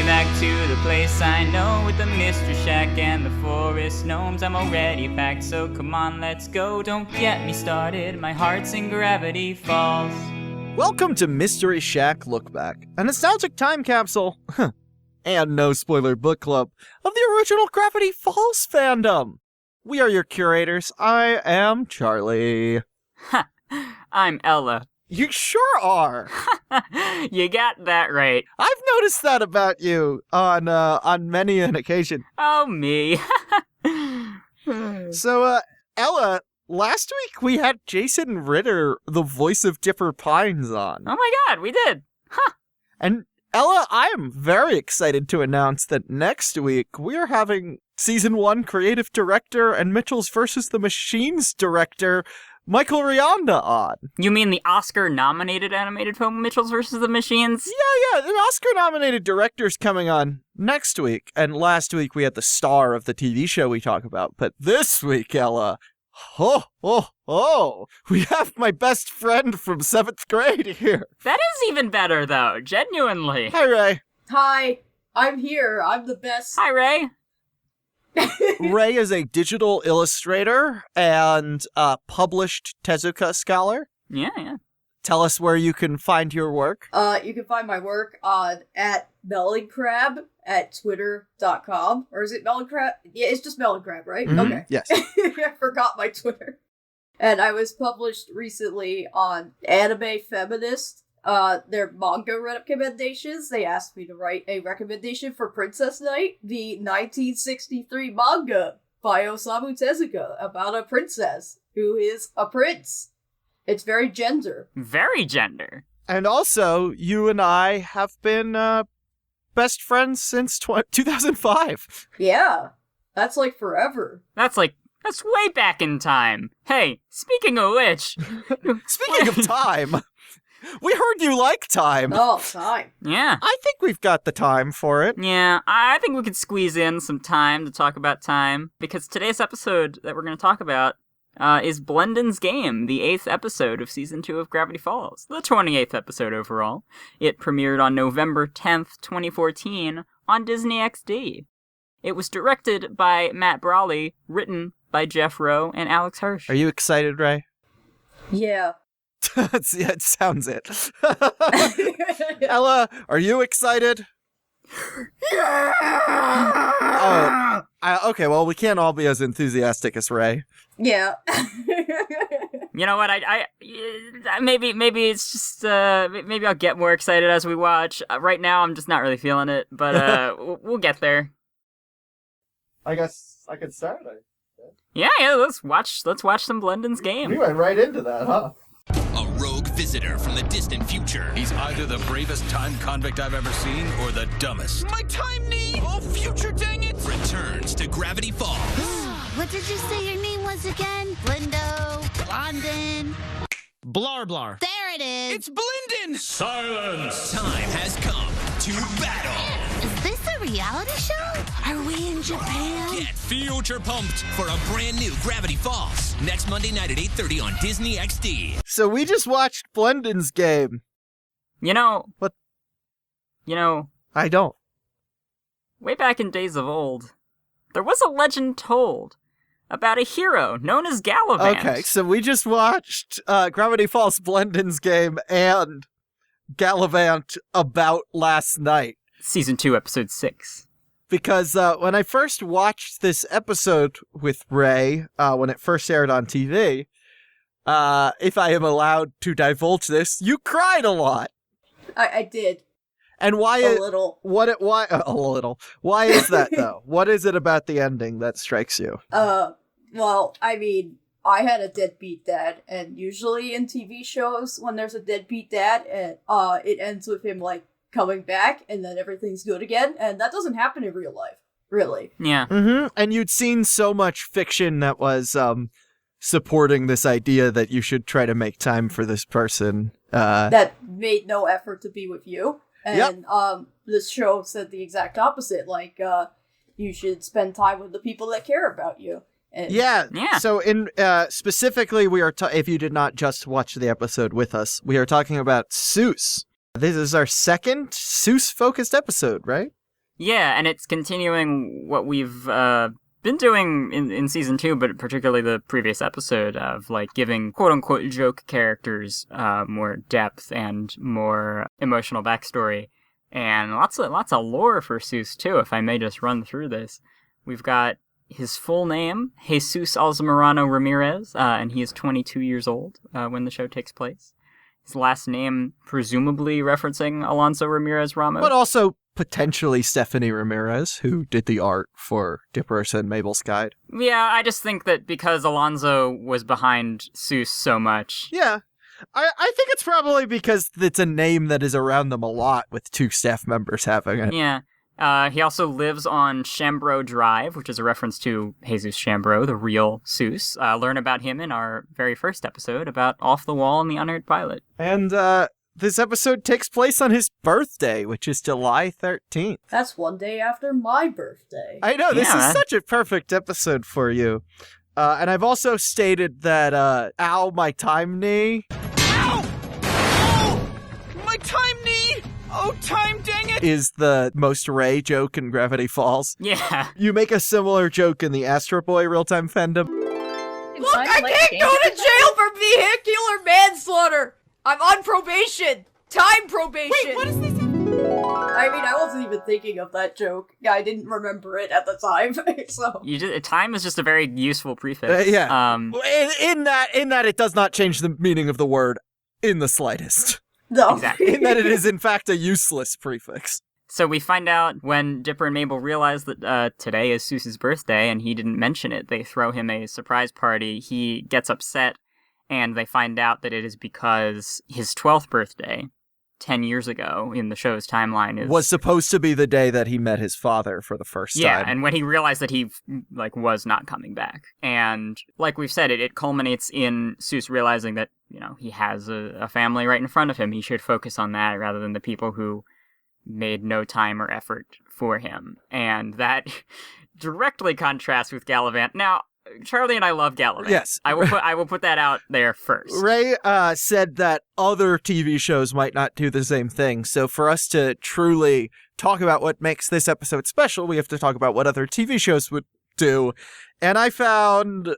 back to the place I know, with the mystery shack and the forest gnomes. I'm already packed, so come on, let's go. Don't get me started, my heart's in Gravity Falls. Welcome to Mystery Shack Look Back, a nostalgic time capsule, and no spoiler book club, of the original Gravity Falls fandom. We are your curators. I am Charlie. Ha! I'm Ella. You sure are. You got that right. I've noticed that about you on many an occasion. Oh, me. So, Ella, last week we had Jason Ritter, the voice of Dipper Pines, on. Oh my god, we did. Huh. And Ella, I am very excited to announce that next week we are having Season 1 creative director and Mitchell's vs. the Machines director, Michael Rianda, on. You mean the Oscar-nominated animated film Mitchell's vs. the Machines? Yeah, the Oscar-nominated director's coming on next week. And last week we had the star of the TV show we talk about. But this week, Ella, we have my best friend from 7th grade here. That is even better, though, genuinely. Hi, Ray. Hi, I'm here. I'm the best. Hi, Ray. Ray is a digital illustrator and published Tezuka scholar. Yeah. Tell us where you can find your work. You can find my work at Mellencrab at twitter.com. Or is it Mellencrab? Yeah, it's just Mellencrab, right? Mm-hmm. Okay. Yes. I forgot my Twitter. And I was published recently on Anime Feminist. Their manga recommendations. They asked me to write a recommendation for Princess Knight, the 1963 manga by Osamu Tezuka about a princess who is a prince. It's very gender. Very gender. And also, you and I have been best friends since 2005. Yeah, that's like forever. That's way back in time. Hey, speaking of which... Speaking of time... We heard you like time. Oh, time. Yeah. I think we've got the time for it. Yeah, I think we could squeeze in some time to talk about time, because today's episode that we're going to talk about is Blendin's Game, the 8th episode of Season 2 of Gravity Falls, the 28th episode overall. It premiered on November 10th, 2014 on Disney XD. It was directed by Matt Brawley, written by Jeff Rowe and Alex Hirsch. Are you excited, Ray? Yeah. Yeah, it sounds it. Ella, are you excited? Yeah! Okay, well, we can't all be as enthusiastic as Ray. Yeah. You know what, I maybe it's just, maybe I'll get more excited as we watch. Right now, I'm just not really feeling it, but we'll get there. I guess I could start. Yeah, let's watch some Blendin's Game. We went right into that, huh? A rogue visitor from the distant future. He's either the bravest time convict I've ever seen or the dumbest. My time need! Oh, future, dang it! Returns to Gravity Falls. What did you say your name was again? Blindo, Blandin. Blar blar. There it is. It's Blendin! Silence! Time has come to battle. Is this a reality show? Are we in Japan? Get future pumped for a brand new Gravity Falls next Monday night at 8:30 on Disney XD. So we just watched Blendin's Game. You know... What? You know... I don't. Way back in days of old, there was a legend told about a hero known as Gallivant. Okay, so we just watched Gravity Falls, Blendin's Game, and Gallivant about last night. Season 2, Episode 6. Because when I first watched this episode with Ray, when it first aired on TV, if I am allowed to divulge this, you cried a lot. I did. And why? A little. Why? A little. Why is that though? What is it about the ending that strikes you? Well, I mean, I had a deadbeat dad, and usually in TV shows, when there's a deadbeat dad, it ends with him like coming back, and then everything's good again, and that doesn't happen in real life, really. Yeah. Mm-hmm. And you'd seen so much fiction that was supporting this idea that you should try to make time for this person. That made no effort to be with you. And Yep. This show said the exact opposite, like, you should spend time with the people that care about you. And Yeah. So in specifically, we are if you did not just watch the episode with us, we are talking about Seuss. This is our second Seuss-focused episode, right? Yeah, and it's continuing what we've been doing in season 2, but particularly the previous episode of like giving quote-unquote joke characters more depth and more emotional backstory. And lots of lore for Seuss, too, if I may just run through this. We've got his full name, Jesus Alzamirano Ramirez, and he is 22 years old when the show takes place. His last name, presumably referencing Alonso Ramirez Ramos. But also potentially Stephanie Ramirez, who did the art for Dipper's and Mabel's Guide. Yeah, I just think that because Alonso was behind Seuss so much. Yeah. I think it's probably because it's a name that is around them a lot with 2 staff members having it. Yeah. He also lives on Chambreau Drive, which is a reference to Jesus Chambreau, the real Seuss. Learn about him in our very first episode about Off the Wall and the Unheard Pilot. And this episode takes place on his birthday, which is July 13th. That's one day after my birthday. I know, this is such a perfect episode for you. And I've also stated that, ow, my time knee. Ow! Oh! My time knee! Oh, time, dang it! Is the most Ray joke in Gravity Falls. Yeah. You make a similar joke in the Astro Boy real-time fandom. Look, I can't go to jail for vehicular manslaughter! I'm on probation! Time probation! Wait, what is this? I mean, I wasn't even thinking of that joke. I didn't remember it at the time, so... Time is just a very useful prefix. Yeah. In that, it does not change the meaning of the word in the slightest. No. Exactly. In that it is, in fact, a useless prefix. So we find out when Dipper and Mabel realize that today is Seuss's birthday and he didn't mention it. They throw him a surprise party. He gets upset, and they find out that it is because his 12th birthday, 10 years ago in the show's timeline, was supposed to be the day that he met his father for the first time. Yeah, and when he realized that he was not coming back. And like we've said, it culminates in Seuss realizing that, he has a family right in front of him. He should focus on that rather than the people who made no time or effort for him. And that directly contrasts with Gallivant. Now, Charlie and I love Gallivant. Yes. I will put that out there first. Ray said that other TV shows might not do the same thing. So for us to truly talk about what makes this episode special, we have to talk about what other TV shows would do. And I found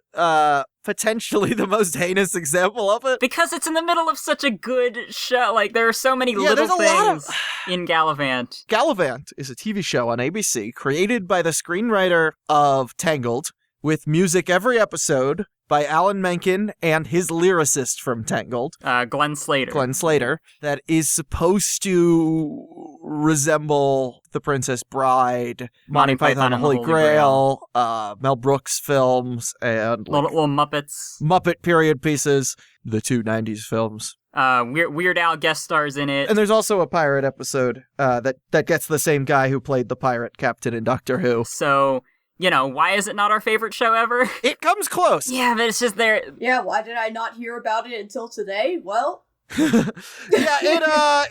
potentially the most heinous example of it. Because it's in the middle of such a good show. Like, there are so many little things in Gallivant. Gallivant is a TV show on ABC created by the screenwriter of Tangled, with music every episode by Alan Menken and his lyricist from Tangled. Glenn Slater. Glenn Slater. That is supposed to resemble The Princess Bride, Monty Python and the Holy Grail, Mel Brooks films, and little Muppets. Muppet period pieces, the 2 90s films. Weird Al guest stars in it. And there's also a pirate episode that gets the same guy who played the pirate captain in Doctor Who. So... why is it not our favorite show ever? It comes close. Yeah, but it's just there. Yeah, why did I not hear about it until today? Well... Yeah,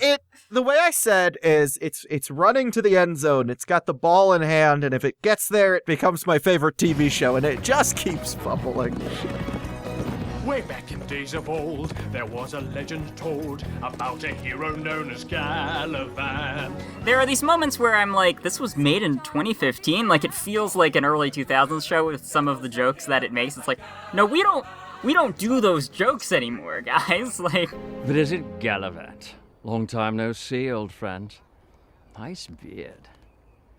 the way I said is it's running to the end zone. It's got the ball in hand, and if it gets there, it becomes my favorite TV show, and it just keeps fumbling. Way back in days of old, there was a legend told about a hero known as Gallivant. There are these moments where I'm like, this was made in 2015. Like, it feels like an early 2000s show with some of the jokes that it makes. It's like, no, we don't do those jokes anymore, guys. Like, Visit Gallivant. Long time no see, old friend. Nice beard.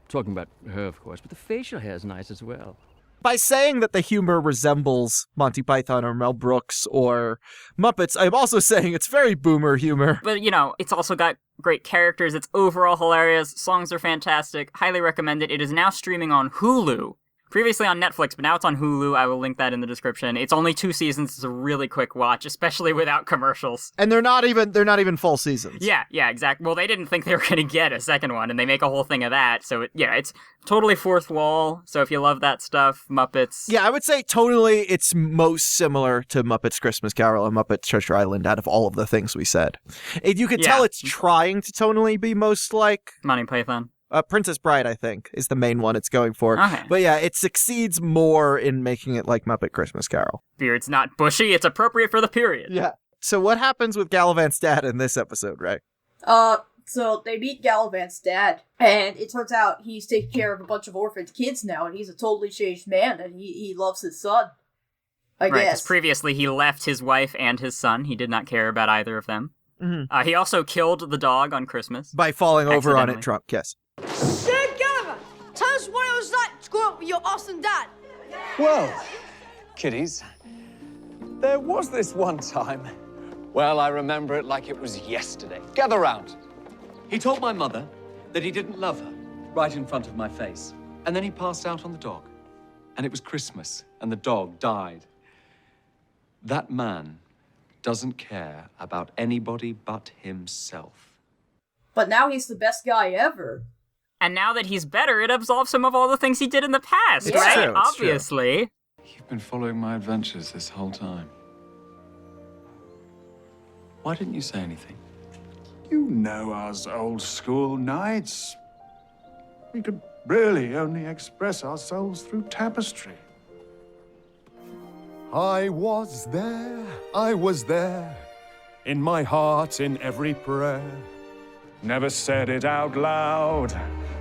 Talking about her, of course, but the facial hair's nice as well. By saying that the humor resembles Monty Python or Mel Brooks or Muppets, I'm also saying it's very boomer humor. But, it's also got great characters. It's overall hilarious. Songs are fantastic. Highly recommend it. It is now streaming on Hulu. Previously on Netflix, but now it's on Hulu. I will link that in the description. It's only 2 seasons. It's a really quick watch, especially without commercials. And they're not even full seasons. Yeah, exactly. Well, they didn't think they were going to get a second one, and they make a whole thing of that. So, it's totally fourth wall. So if you love that stuff, Muppets. Yeah, I would say tonally it's most similar to Muppets Christmas Carol and Muppets Treasure Island out of all of the things we said. You could tell it's trying to tonally be most like Monty Python. Princess Bride, I think, is the main one it's going for. Okay. But yeah, it succeeds more in making it like Muppet Christmas Carol. Beard's not bushy, it's appropriate for the period. Yeah. So what happens with Gallivant's dad in this episode, Ray? So they meet Gallivant's dad, and it turns out he's taking care of a bunch of orphaned kids now, and he's a totally changed man, and he loves his son. I Right, because guess. previously he left his wife and his son. He did not care about either of them. Mhm. He also killed the dog on Christmas. By falling over on Accidentally. it drunk, yes. Sir Gallivant, tell us what it was like to grow up with your awesome dad. Well, kiddies, there was this one time. Well, I remember it like it was yesterday. Gather round. He told my mother that he didn't love her right in front of my face. And then he passed out on the dog. And it was Christmas, and the dog died. That man doesn't care about anybody but himself. But now he's the best guy ever. And now that he's better, it absolves him of all the things he did in the past, It's right? true, it's Obviously. You've been following my adventures this whole time. Why didn't you say anything? You know us old school knights. We could really only express ourselves through tapestry. I was there, in my heart, in every prayer. Never said it out loud,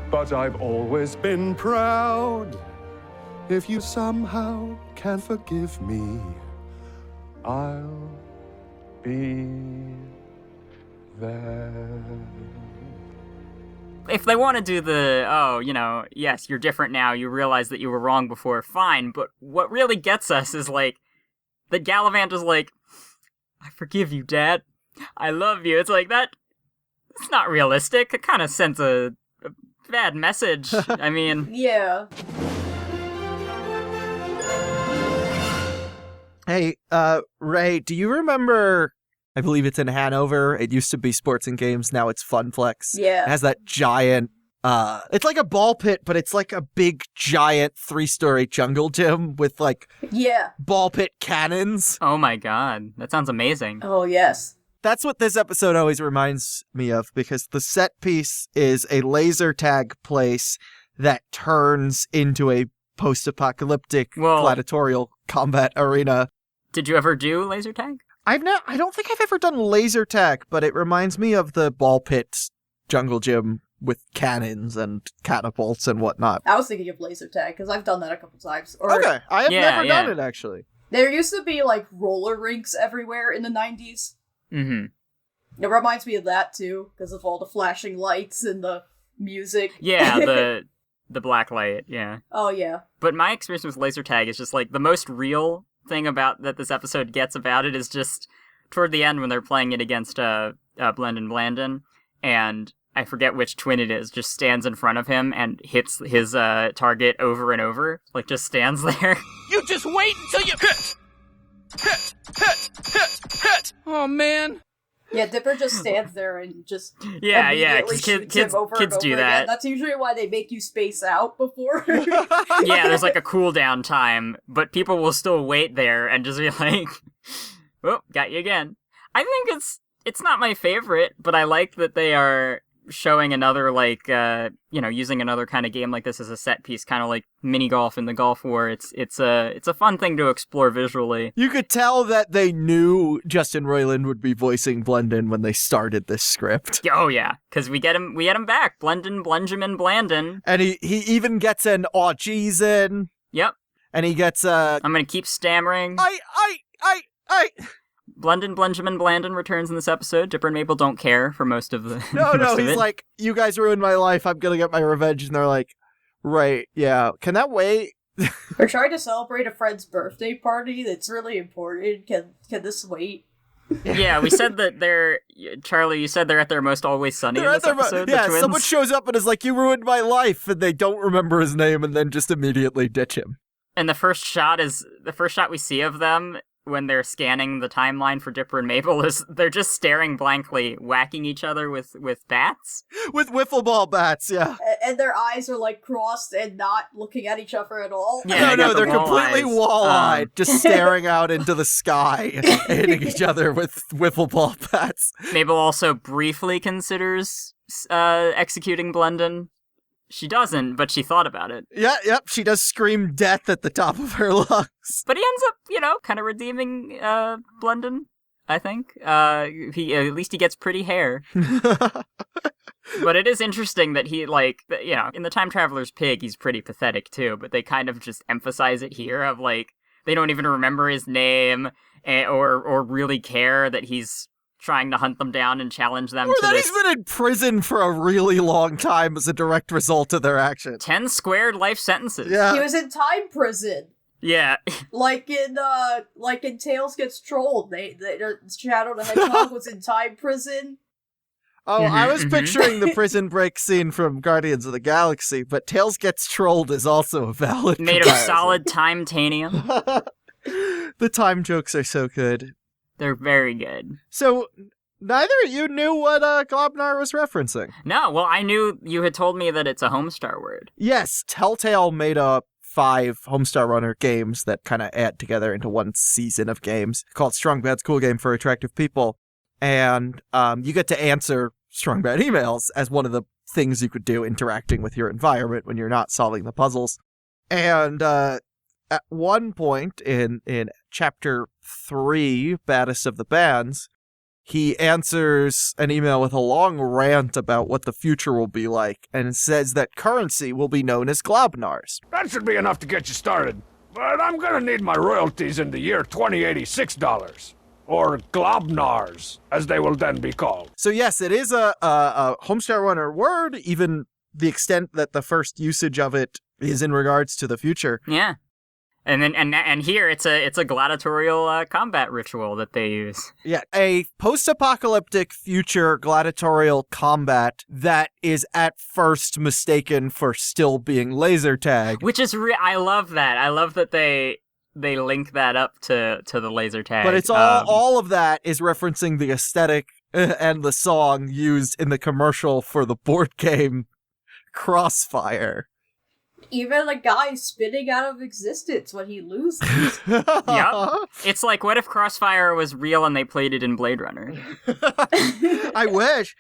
but I've always been proud. If you somehow can forgive me, I'll be there. If they want to do the, yes, you're different now, you realize that you were wrong before, fine, but what really gets us is, like, that Gallivant is like, I forgive you, Dad. I love you. It's like, it's not realistic. It kind of sends a bad message. I mean... Yeah. Hey, Ray, do you remember, I believe it's in Hanover, it used to be Sports and Games, now it's Funflex. Yeah. It has that giant, it's like a ball pit, but it's like a big, giant 3-story jungle gym with, like, Yeah. ball pit cannons. Oh my god, that sounds amazing. Oh, yes. That's what this episode always reminds me of, because the set piece is a laser tag place that turns into a post-apocalyptic gladiatorial combat arena. Did you ever do laser tag? I don't think I've ever done laser tag, but it reminds me of the ball pit jungle gym with cannons and catapults and whatnot. I was thinking of laser tag, because I've done that a couple times. Or Okay, I have never done it, actually. There used to be, like, roller rinks everywhere in the 90s. Mm-hmm. It reminds me of that, too, because of all the flashing lights and the music. Yeah, the black light, yeah. Oh, yeah. But my experience with laser tag is just, like, the most real thing about that this episode gets about it is just toward the end when they're playing it against Blendin Blandin, and I forget which twin it is, just stands in front of him and hits his target over and over. Like, just stands there. You just wait until you hit! Hit! Oh, man. Yeah, Dipper just stands there and just Yeah, immediately 'cause shoots kids him over kids and do over that. again. That's usually why they make you space out before. Yeah, there's like a cooldown time, but people will still wait there and just be like, "Oh, got you again." I think it's not my favorite, but I like that they are showing another, like, using another kind of game like this as a set piece, kind of like mini golf in the Gulf War. It's a fun thing to explore visually. You could tell that they knew Justin Roiland would be voicing Blendin when they started this script. Oh yeah, because we get him back, Blendin Blandin, and he even gets an "aw geez" in. Yep. And he gets I'm gonna keep stammering. I. Blendin Blandin returns in this episode. Dipper and Mabel don't care for most of the. No, he's like, you guys ruined my life. I'm gonna get my revenge, and they're like, right, yeah. Can that wait? We're trying to celebrate a friend's birthday party that's really important. Can this wait? Yeah, we said that Charlie, you said they're at their most always sunny in this episode. Yeah, the twins. someone shows up and is like, you ruined my life, and they don't remember his name, and then just immediately ditch him. And the first shot we see of them when they're scanning the timeline for Dipper and Mabel is they're just staring blankly, whacking each other with bats. With wiffle ball bats, yeah. And their eyes are like crossed and not looking at each other at all. Yeah, no, they're completely eyes. wall-eyed, just staring out into the sky, hitting each other with wiffle ball bats. Mabel also briefly considers executing Blendin. She doesn't, but she thought about it. Yep, she does scream death at the top of her lungs. But he ends up, kind of redeeming Blendin, I think. At least he gets pretty hair. But it is interesting that he, like, you know, in The Time Traveler's Pig, he's pretty pathetic too, but they kind of just emphasize it here of, like, they don't even remember his name or really care that he's trying to hunt them down and challenge them or to that this. he's been in prison for a really long time as a direct result of their actions. 10 squared life sentences. Yeah. He was in time prison. Yeah. Like in Tails Gets Trolled, they Shadow the Hedgehog was in time prison. Oh, I was picturing the prison break scene from Guardians of the Galaxy, but Tails Gets Trolled is also a valid Made of comparison. solid time-tanium. The time jokes are so good. They're very good. So, neither of you knew what Globnar was referencing. No, well, I knew you had told me that it's a Homestar word. Yes, Telltale made up 5 Homestar Runner games that kind of add together into one season of games called Strong Bad's Cool Game for Attractive People. And you get to answer Strong Bad emails as one of the things you could do interacting with your environment when you're not solving the puzzles. And at one point in Chapter 3, Baddest of the Bands, he answers an email with a long rant about what the future will be like, and says that currency will be known as Globnars. That should be enough to get you started. But I'm gonna need my royalties in the year $2086. Or Globnars, as they will then be called. So yes, it is a Homestar Runner word, even the extent that the first usage of it is in regards to the future. Yeah. And then and here it's a gladiatorial combat ritual that they use. Yeah, a post-apocalyptic future gladiatorial combat that is at first mistaken for still being laser tag. Which is I love that. I love that they link that up to the laser tag. But it's all of that is referencing the aesthetic and the song used in the commercial for the board game Crossfire. Even a guy spinning out of existence when he loses. Yep. It's like, what if Crossfire was real and they played it in Blade Runner? I wish.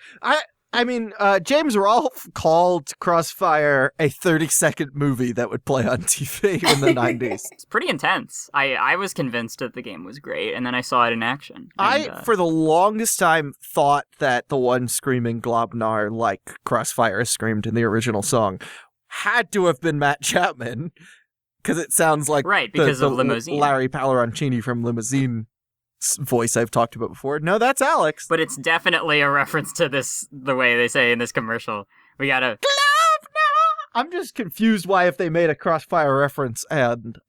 I mean, James Rolfe called Crossfire a 30-second movie that would play on TV in the 90s. It's pretty intense. I was convinced that the game was great, and then I saw it in action. And, for the longest time, thought that the one screaming Globnar like Crossfire screamed in the original song had to have been Matt Chapman, because it sounds like because of Limousine. Larry Palarancini from Limousine voice I've talked about before. No, that's Alex. But it's definitely a reference to this, the way they say in this commercial. We gotta... I'm just confused why if they made a Crossfire reference and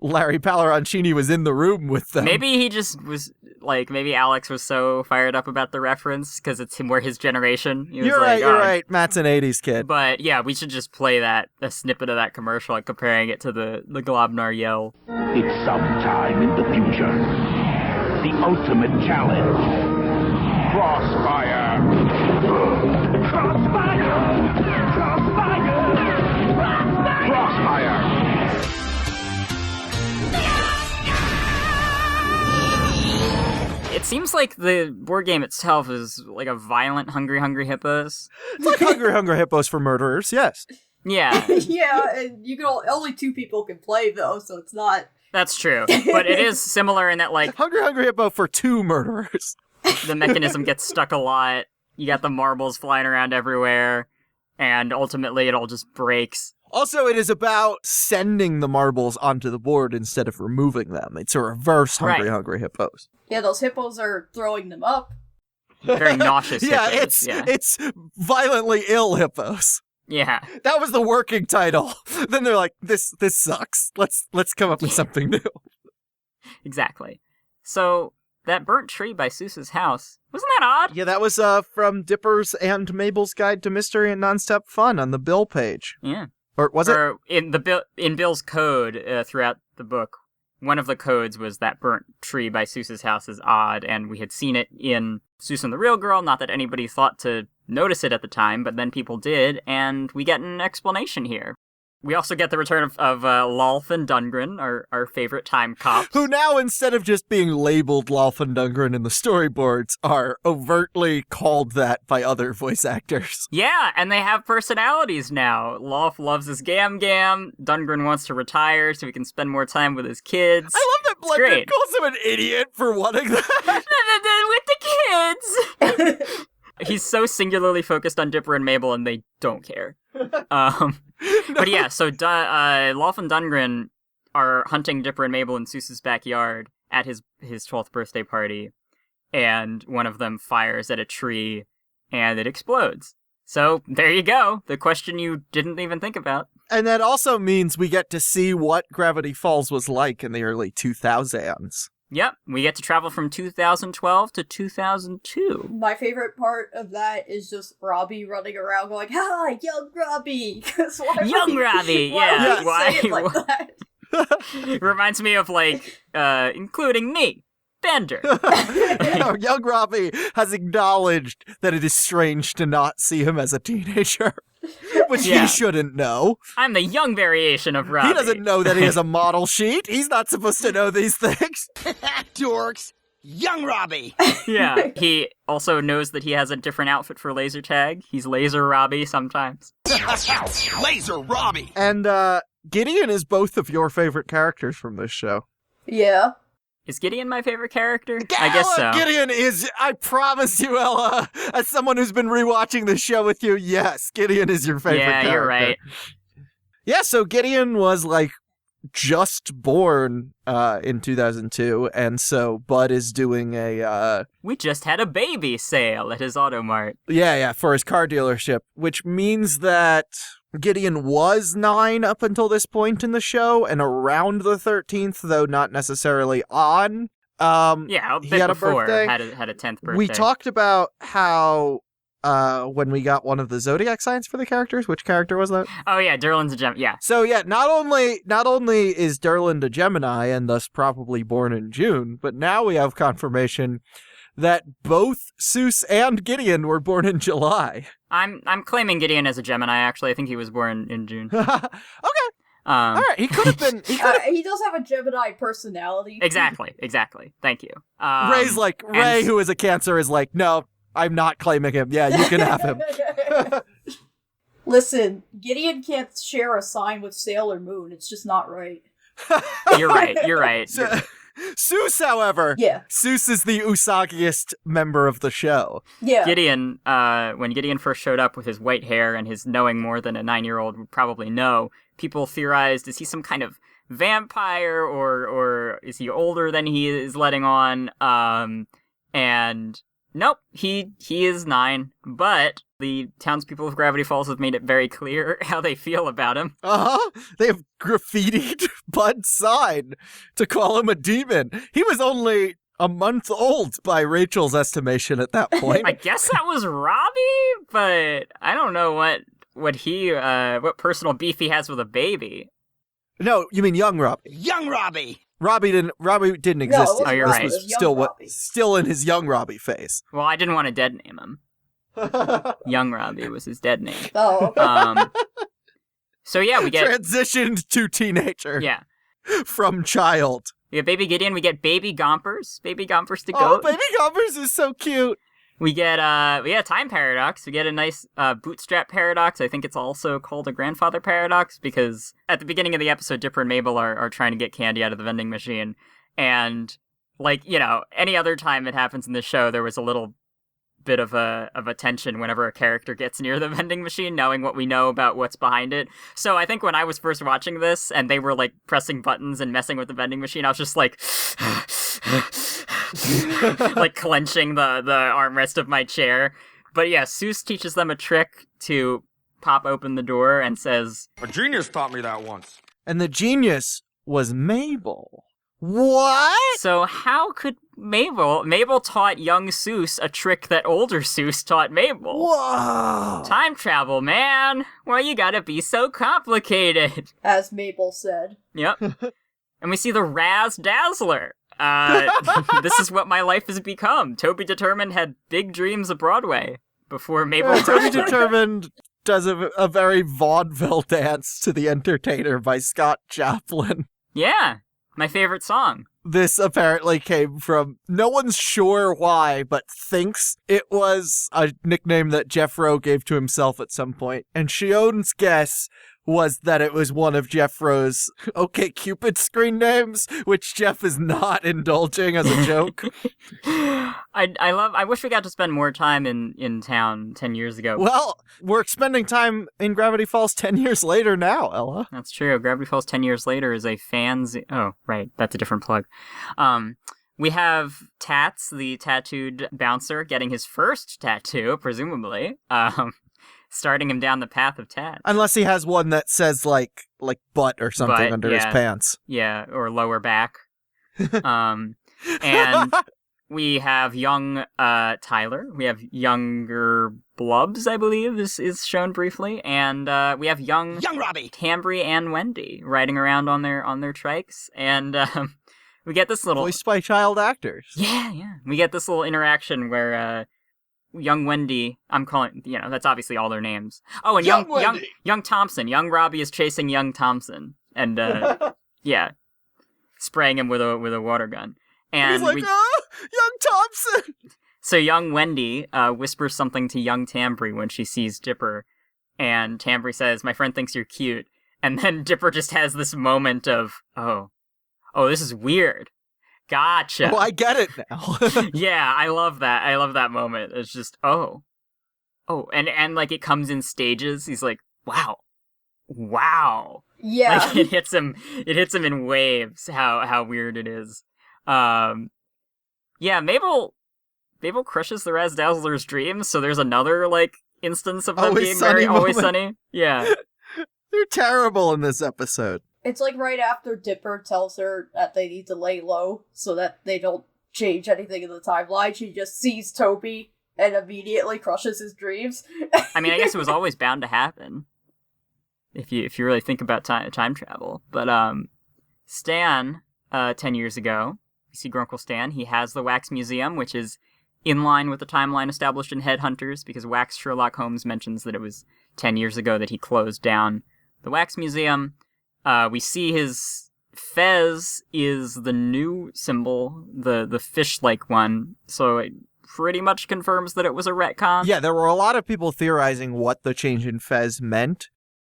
Larry Palarancini was in the room with them. Maybe he just was, like, maybe Alex was so fired up about the reference because it's him, we're his generation. He was You're right. Matt's an 80s kid. But yeah, we should just play a snippet of that commercial and comparing it to the Globnar yell. It's sometime in the future. The ultimate challenge. Crossfire! Crossfire! Crossfire! Crossfire! It seems like the board game itself is like a violent Hungry Hippos. It's like Hungry Hippos for murderers, yes. Yeah. Yeah, and you can only 2 people can play though, so it's not. That's true, but it is similar in that, like... Hungry Hippo for 2 murderers. The mechanism gets stuck a lot, you got the marbles flying around everywhere, and ultimately it all just breaks. Also, it is about sending the marbles onto the board instead of removing them. It's a reverse Hungry Hippos. Yeah, those hippos are throwing them up. Very nauseous hippos. It's violently ill hippos. Yeah. That was the working title. Then they're like, this sucks. Let's come up with something new. Exactly. So, that burnt tree by Seuss's house, wasn't that odd? Yeah, that was from Dipper's and Mabel's Guide to Mystery and Nonstop Fun on the Bill page. Yeah. Or was it? In Bill's code throughout the book, one of the codes was that burnt tree by Seuss's house is odd, and we had seen it in Seuss and the Real Girl, not that anybody thought to notice it at the time, but then people did, and we get an explanation here. We also get the return of Lolf and Dundgren, our favorite time cops. Who now, instead of just being labeled Lolf and Dundgren in the storyboards, are overtly called that by other voice actors. Yeah, and they have personalities now. Lolf loves his Gam Gam. Dundgren wants to retire so he can spend more time with his kids. I love that Blendin calls him an idiot for wanting that. With the kids! He's so singularly focused on Dipper and Mabel, and they don't care. But yeah, so Lolf and Dungren are hunting Dipper and Mabel in Seuss's backyard at his 12th birthday party, and one of them fires at a tree, and it explodes. So there you go, the question you didn't even think about. And that also means we get to see what Gravity Falls was like in the early 2000s. Yep, we get to travel from 2012 to 2002. My favorite part of that is just Robbie running around going, "Hi, young Robbie!" Young Robbie, yeah. Why say it like that? Reminds me of, like, including me, Bender. Young Robbie has acknowledged that it is strange to not see him as a teenager. Which he shouldn't know. I'm the young variation of Robbie. He doesn't know that he has a model sheet. He's not supposed to know these things. Dorks. Young Robbie. Yeah. He also knows that he has a different outfit for laser tag. He's Laser Robbie sometimes. Laser Robbie. And Gideon is both of your favorite characters from this show. Yeah. Is Gideon my favorite character? I guess so. Gideon is, I promise you, Ella, as someone who's been rewatching the show with you, yes, Gideon is your favorite character. Yeah, you're right. Yeah, so Gideon was, like, just born in 2002, and so Bud is doing a... We just had a baby sale at his Automart. Yeah, for his car dealership, which means that Gideon was 9 up until this point in the show, and around the 13th, though not necessarily on. Yeah, a bit he had before, a birthday. had a 10th birthday. We talked about how when we got one of the zodiac signs for the characters, which character was that? Oh yeah, Durlin's a Gemini. Yeah. So yeah, not only is Durlin a Gemini and thus probably born in June, but now we have confirmation that both Seuss and Gideon were born in July. I'm claiming Gideon as a Gemini. Actually, I think he was born in June. Okay. All right, he could have been. He does have a Gemini personality. Exactly. Thank you. Ray's like Ray, who is a Cancer, is like, no, I'm not claiming him. Yeah, you can have him. Listen, Gideon can't share a sign with Sailor Moon. It's just not right. You're right. Seuss, however, Seuss is the Usagiest member of the show. Yeah. Gideon, when Gideon first showed up with his white hair and his knowing more than a 9-year-old would probably know, people theorized, is he some kind of vampire or is he older than he is letting on? And nope, he is 9, but the townspeople of Gravity Falls have made it very clear how they feel about him. They have graffitied Bud's sign to call him a demon. He was only a month old by Rachel's estimation at that point. I guess that was Robbie, but I don't know what personal beef he has with a baby. No, you mean young Robbie. Young Robbie. Robbie didn't exist yet. Oh, you're right. Was still in his young Robbie phase. Well, I didn't want to dead name him. Young Robbie was his dead name. Oh. So yeah, we get transitioned to teenager. Yeah. From child. We get Baby Gideon. We get Baby Gompers. Baby Gompers the Oh, goat. Baby Gompers is so cute. We get time paradox. We get a nice bootstrap paradox. I think it's also called a grandfather paradox because at the beginning of the episode, Dipper and Mabel are trying to get candy out of the vending machine, and like any other time it happens in the show, there was a little bit of a tension whenever a character gets near the vending machine, knowing what we know about what's behind it. So I think when I was first watching this and they were like pressing buttons and messing with the vending machine, I was just like like clenching the armrest of my chair. But yeah, Seuss teaches them a trick to pop open the door and says, "A genius taught me that once." And the genius was Mabel. What? So how could Mabel taught young Seuss a trick that older Seuss taught Mabel. Whoa! Time travel, man. Why you gotta be so complicated? As Mabel said. Yep. And we see the Raz Dazzler. This is what my life has become. Toby Determined had big dreams of Broadway before Mabel. Toby Determined does a very vaudeville dance to The Entertainer by Scott Joplin. Yeah. My favorite song. This apparently came from, no one's sure why, but thinks it was a nickname that Jeff Rowe gave to himself at some point. And Shion's guess was that it was one of Jeffro's OkCupid screen names, which Jeff is not indulging as a joke. I wish we got to spend more time in town 10 years ago. Well, we're spending time in Gravity Falls 10 years later now, Ella. That's true. Gravity Falls 10 years later is a oh, right. That's a different plug. We have Tats, the tattooed bouncer, getting his first tattoo, presumably. Starting him down the path of Tats. Unless he has one that says, like butt or something under his pants. Yeah, or lower back. And we have young Tyler. We have younger Blubs, I believe, is shown briefly. And we have young Robbie, Tambry and Wendy riding around on their trikes. And we get this little... Voiced by child actors. Yeah. We get this little interaction where... young Wendy, I'm calling, that's obviously all their names. Oh, and young Thompson. Young Robbie is chasing young Thompson. And, yeah, spraying him with a water gun. And he's like, young Thompson! So young Wendy whispers something to young Tambry when she sees Dipper. And Tambry says, "My friend thinks you're cute." And then Dipper just has this moment of, oh, this is weird. Gotcha. Oh, I get it now. Yeah, I love that. I love that moment. It's just, oh, and like it comes in stages. He's like, wow. Yeah. Like it hits him in waves. How weird it is. Yeah, Mabel crushes the Razzdazzler's dreams. So there's another like instance of them being very always sunny. Yeah, they're terrible in this episode. It's like right after Dipper tells her that they need to lay low so that they don't change anything in the timeline. She just sees Toby and immediately crushes his dreams. I mean, I guess it was always bound to happen if you really think about time travel. But Stan, 10 years ago, you see Grunkle Stan. He has the Wax Museum, which is in line with the timeline established in Headhunters, because Wax Sherlock Holmes mentions that it was 10 years ago that he closed down the Wax Museum. We see his fez is the new symbol, the fish-like one, so it pretty much confirms that it was a retcon. Yeah, there were a lot of people theorizing what the change in fez meant.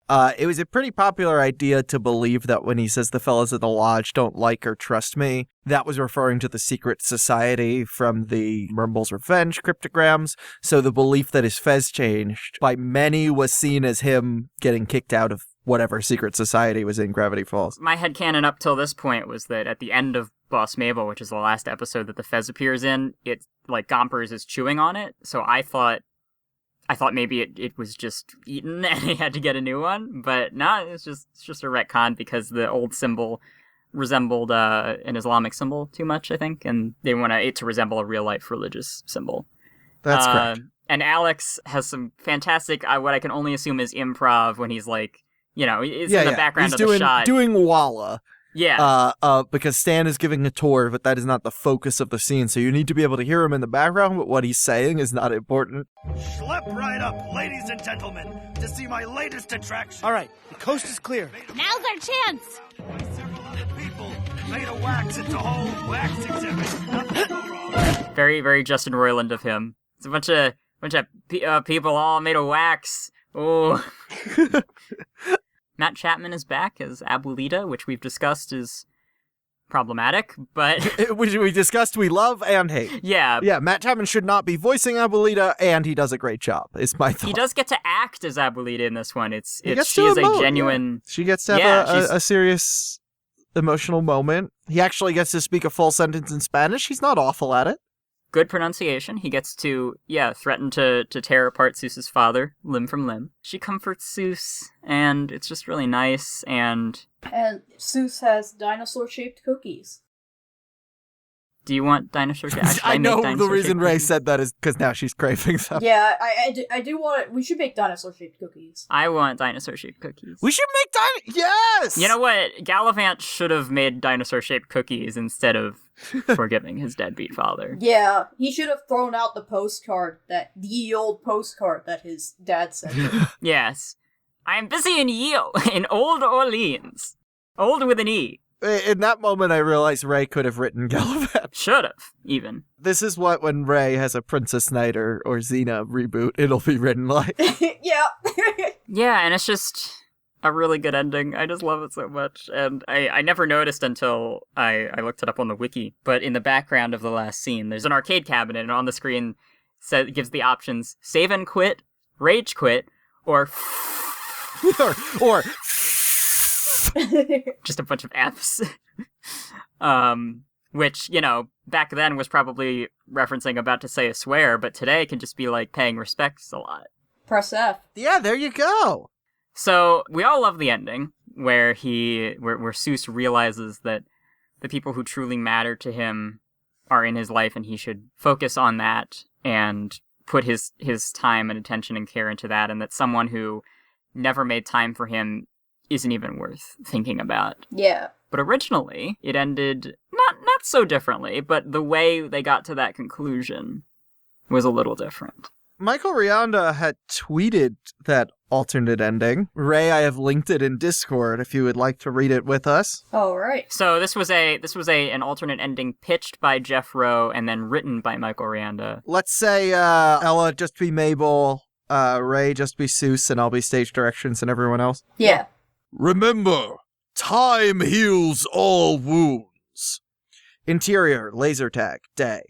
It was a pretty popular idea to believe that when he says the fellas at the lodge don't like or trust me, that was referring to the secret society from the Murmble's Revenge cryptograms. So the belief that his fez changed by many was seen as him getting kicked out of whatever secret society was in Gravity Falls. My headcanon up till this point was that at the end of Boss Mabel, which is the last episode that the fez appears in, it like Gompers is chewing on it. So I thought maybe it was just eaten and he had to get a new one, but no, it's just a retcon because the old symbol resembled an Islamic symbol too much, I think, and they want it to resemble a real life religious symbol. That's correct. And Alex has some fantastic, what I can only assume is improv when he's like, he's in the background of the shot. Doing Walla. Yeah. Because Stan is giving a tour, but that is not the focus of the scene, so you need to be able to hear him in the background, but what he's saying is not important. Schlep right up, ladies and gentlemen, to see my latest attraction. All right, the coast is clear. Now's our chance. Several other people made a wax at the whole wax exhibit. Very, very Justin Roiland of him. It's a bunch of people all made of wax. Oh. Matt Chapman is back as Abuelita, which we've discussed is problematic, but... Which we discussed we love and hate. Yeah. Yeah, Matt Chapman should not be voicing Abuelita, and he does a great job, is my thought. He does get to act as Abuelita in this one. She is emote, a genuine... Yeah. She gets to have a serious emotional moment. He actually gets to speak a full sentence in Spanish. He's not awful at it. Good pronunciation. He gets to, threaten to tear apart Seuss's father, limb from limb. She comforts Seuss, and it's just really nice, and... And Seuss has dinosaur-shaped cookies. Do you want dinosaur-shaped? I know the reason Ray said that is because now she's craving them. Yeah, I do want it. We should make dinosaur-shaped cookies. I want dinosaur-shaped cookies. We should make Yes! You know what? Gallivant should have made dinosaur-shaped cookies instead of forgiving his deadbeat father. Yeah, he should have thrown out the old postcard that his dad sent him. Yes. I am busy in Old Orleans. Old with an E. In that moment, I realized Ray could have written Gallivant. Should have, even. This is what, when Ray has a Princess Knight or Xena reboot, it'll be written like. Yeah. Yeah, and it's just... a really good ending. I just love it so much. And I never noticed until I looked it up on the wiki, but in the background of the last scene, there's an arcade cabinet, and on the screen gives the options save and quit, rage quit, or or just a bunch of Fs. Which, you know, back then was probably referencing about to say a swear, but today can just be like paying respects a lot. Press F. Yeah, there you go. So we all love the ending where where Seuss realizes that the people who truly matter to him are in his life, and he should focus on that and put his time and attention and care into that, and that someone who never made time for him isn't even worth thinking about. Yeah. But originally, it ended not so differently, but the way they got to that conclusion was a little different. Michael Rianda had tweeted that alternate ending. Ray, I have linked it in Discord if you would like to read it with us. All right. So this was an alternate ending pitched by Jeff Rowe and then written by Michael Rianda. Let's say Ella just be Mabel, Ray just be Seuss, and I'll be stage directions and everyone else. Yeah. Remember, time heals all wounds. Interior, laser tag, day.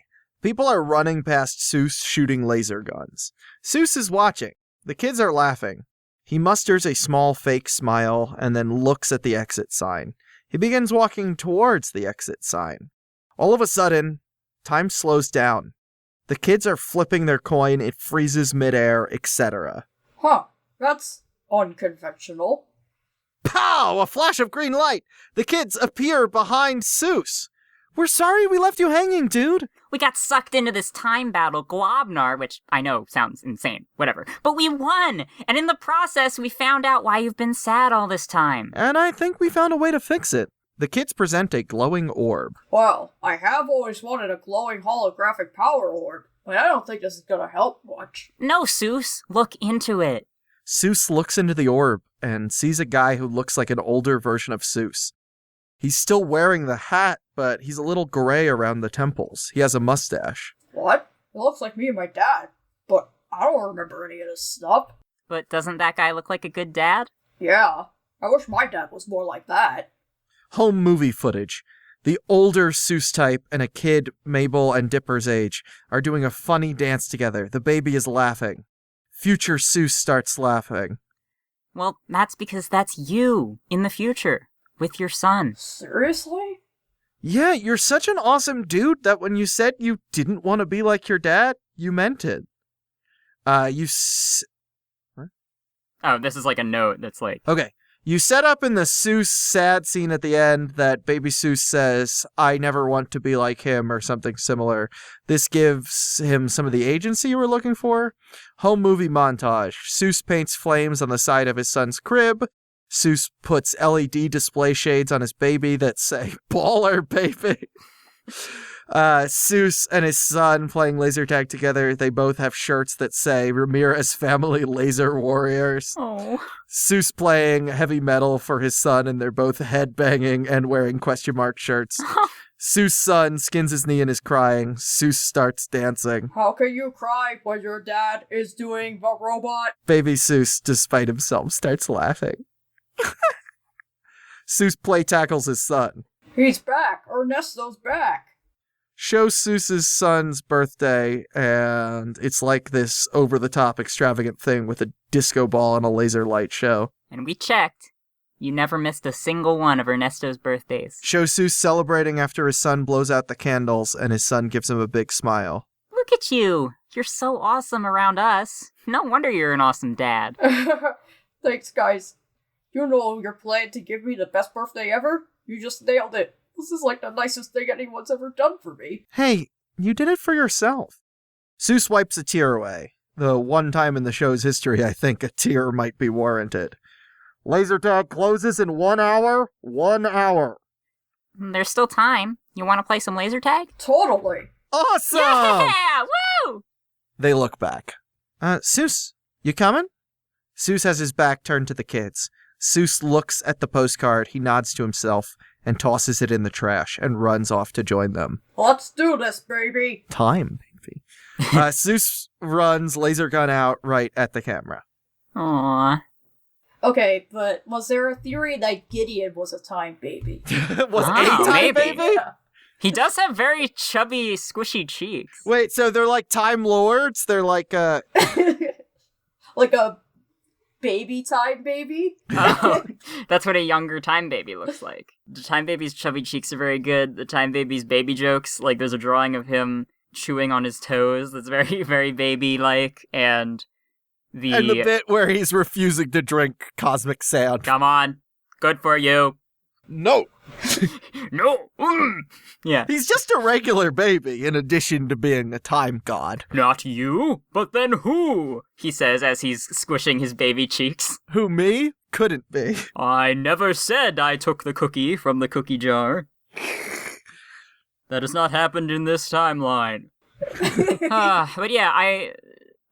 People are running past Seuss shooting laser guns. Seuss is watching. The kids are laughing. He musters a small fake smile and then looks at the exit sign. He begins walking towards the exit sign. All of a sudden, time slows down. The kids are flipping their coin, it freezes midair, etc. Huh, that's unconventional. Pow! A flash of green light! The kids appear behind Seuss. We're sorry we left you hanging, dude. We got sucked into this time battle, Globnar, which I know sounds insane, whatever. But we won! And in the process, we found out why you've been sad all this time. And I think we found a way to fix it. The kids present a glowing orb. Well, I have always wanted a glowing holographic power orb, but I don't think this is gonna help much. No, Seuss, look into it. Seuss looks into the orb and sees a guy who looks like an older version of Seuss. He's still wearing the hat, but he's a little gray around the temples. He has a mustache. What? It looks like me and my dad, but I don't remember any of this stuff. But doesn't that guy look like a good dad? Yeah, I wish my dad was more like that. Home movie footage. The older Seuss type and a kid, Mabel and Dipper's age, are doing a funny dance together. The baby is laughing. Future Seuss starts laughing. Well, that's because that's you, in the future, with your son. Seriously? Yeah, you're such an awesome dude that when you said you didn't want to be like your dad, you meant it. Oh, this is like a note that's like... Okay. You set up in the Seuss sad scene at the end that Baby Seuss says, I never want to be like him, or something similar. This gives him some of the agency you were looking for. Home movie montage. Seuss paints flames on the side of his son's crib. Seuss puts LED display shades on his baby that say, baller, baby. Seuss and his son playing laser tag together. They both have shirts that say Ramirez Family Laser Warriors. Oh. Seuss playing heavy metal for his son, and they're both headbanging and wearing question mark shirts. Seuss' son skins his knee and is crying. Seuss starts dancing. How can you cry when your dad is doing the robot? Baby Seuss, despite himself, starts laughing. Seuss play tackles his son. He's back. Ernesto's back. Shows Seuss's son's birthday, and it's like this over-the-top extravagant thing with a disco ball and a laser light show. And we checked. You never missed a single one of Ernesto's birthdays. Shows Seuss celebrating after his son blows out the candles, and his son gives him a big smile. Look at you. You're so awesome around us. No wonder you're an awesome dad. Thanks, guys. You know your plan to give me the best birthday ever? You just nailed it. This is like the nicest thing anyone's ever done for me. Hey, you did it for yourself. Seuss wipes a tear away. The one time in the show's history I think a tear might be warranted. Laser tag closes in 1 hour. 1 hour. There's still time. You want to play some laser tag? Totally. Awesome! Yeah! Woo! They look back. Seuss, you coming? Seuss has his back turned to the kids. Seuss looks at the postcard, he nods to himself, and tosses it in the trash, and runs off to join them. Let's do this, baby! Time, baby. Seuss runs, laser gun out, right at the camera. Aww. Okay, but was there a theory that Gideon was a time baby? Was a time maybe. baby? Yeah. He does have very chubby, squishy cheeks. Wait, so they're like Time Lords? They're like, Like a baby time baby? Oh, that's what a younger Time Baby looks like. The Time Baby's chubby cheeks are very good. The Time Baby's baby jokes, like there's a drawing of him chewing on his toes that's very, very baby-like, and the bit where he's refusing to drink cosmic sand. Come on, good for you. No. No. Yeah. He's just a regular baby in addition to being a time god. Not you, but then who? He says as he's squishing his baby cheeks. Who, me? Couldn't be. I never said I took the cookie from the cookie jar. That has not happened in this timeline. But yeah,